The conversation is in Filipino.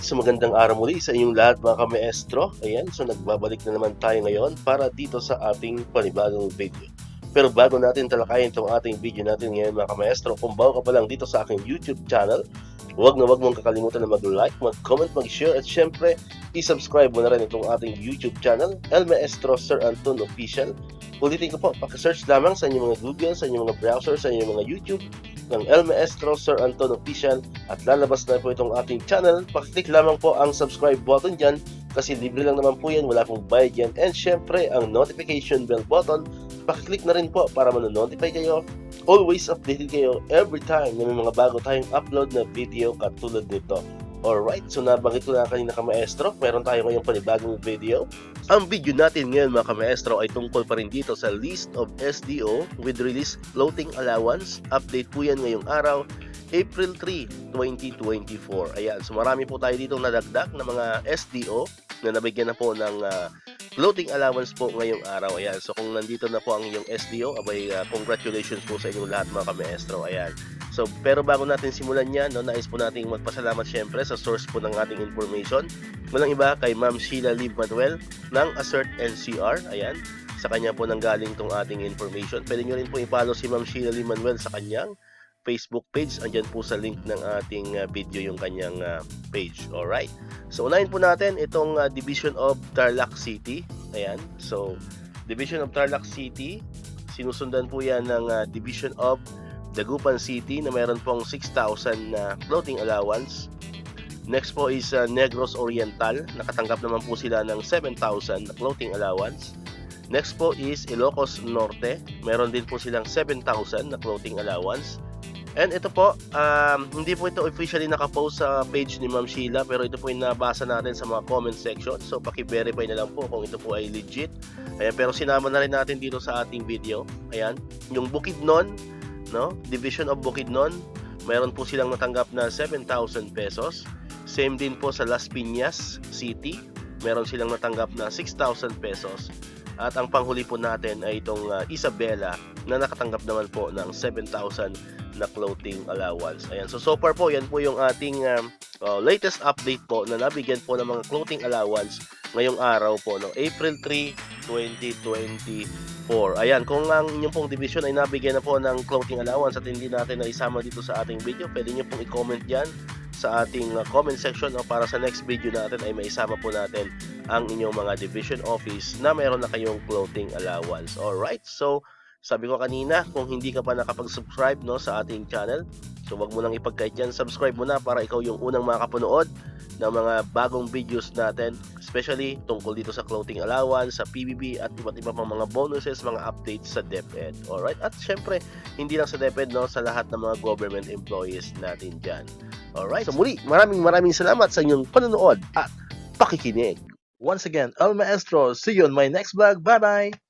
Alright, so magandang araw muli sa inyong lahat mga ka-maestro. Ayan, so nagbabalik na naman tayo ngayon para dito sa ating panibagong video. Pero bago natin talakayin itong ating video natin ngayon mga ka-maestro, kung bago ka pa lang dito sa aking YouTube channel, huwag mong kakalimutan na mag-like, mag-comment, mag-share at syempre, i-subscribe mo na rin itong ating YouTube channel, El Maestro Sir Anton Official. Ulitin ko po, paki-search lamang sa inyong mga Google, sa inyong mga browser, sa inyong mga YouTube ng El Maestro Sir Anton Official at lalabas na po itong ating channel. Pakiclick lamang po ang subscribe button dyan kasi libre lang naman po yan, wala pong bayad yan. And syempre, ang notification bell button, pakiclick na rin po para manonotify kayo. Always updated kayo every time na may mga bago tayong upload na video katulad nito. Alright, so nabanggit ko na kanina ka-maestro, meron tayo ngayong panibagong video. Ang video natin ngayon mga ka-maestro ay tungkol pa rin dito sa list of SDO with release floating allowance. Update po yan ngayong araw, April 3, 2024. Ayan, so marami po tayo dito nadagdag na mga SDO na nabigyan na po ng floating allowance po ngayong araw. Ayan, so kung nandito na po ang inyong SDO, abay congratulations po sa inyong lahat mga ka-maestro. Ayan. So, pero bago natin simulan yan, nais po nating magpasalamat syempre sa source po ng ating information. Walang iba kay Ma'am Sheila Liv Manuel ng Assert NCR. Ayan, sa kanya po nanggaling itong ating information. Pwede nyo rin po i-follow si Ma'am Sheila Liv Manuel sa kanyang Facebook page. Andyan po sa link ng ating video yung kanyang page. Alright, so unahin po natin itong Division of Tarlac City. Ayan, so Division of Tarlac City, sinusundan po yan ng Division of Dagupan City na meron pong 6,000 na floating allowance. Next po is Negros Oriental, nakatanggap naman po sila ng 7,000 na floating allowance. Next po is Ilocos Norte, meron din po silang 7,000 na floating allowance. And ito po, hindi po ito officially nakapost sa page ni Ma'am Sheila, pero ito po yung nabasa natin sa mga comment section. So paki-verify na lang po kung ito po ay legit. Ayan, pero sinama na rin natin dito sa ating video. Ayan, yung Bukidnon, Division of Bukidnon, mayroon po silang natanggap na 7,000 pesos. Same din po sa Las Piñas City, meron silang natanggap na 6,000 pesos. At ang panghuli po natin ay itong Isabela na nakatanggap naman po ng 7,000 na floating allowance. Ayan, so far po, yan po yung ating latest update po na nabigyan po ng mga floating allowance ngayong araw po, April 3, 2024. Ayan, kung ang inyong pong division ay nabigyan na po ng floating allowance at hindi natin na isama dito sa ating video, pwede nyo pong i-comment dyan sa ating comment section para sa next video natin ay maisama po natin ang inyong mga division office na meron na kayong floating allowance. Alright, so sabi ko kanina, kung hindi ka pa nakapag-subscribe sa ating channel, so wag mo nang ipagkait dyan, subscribe mo na para ikaw yung unang makakapunood ng mga bagong videos natin, especially tungkol dito sa floating allowance, sa PBB at iba't iba pang mga bonuses, mga updates sa DepEd. Alright, at syempre, hindi lang sa DepEd, sa lahat ng mga government employees natin dyan. Alright, so muli, maraming salamat sa inyong panonood at pakikinig. Once again, El Maestro, see you on my next vlog. Bye-bye!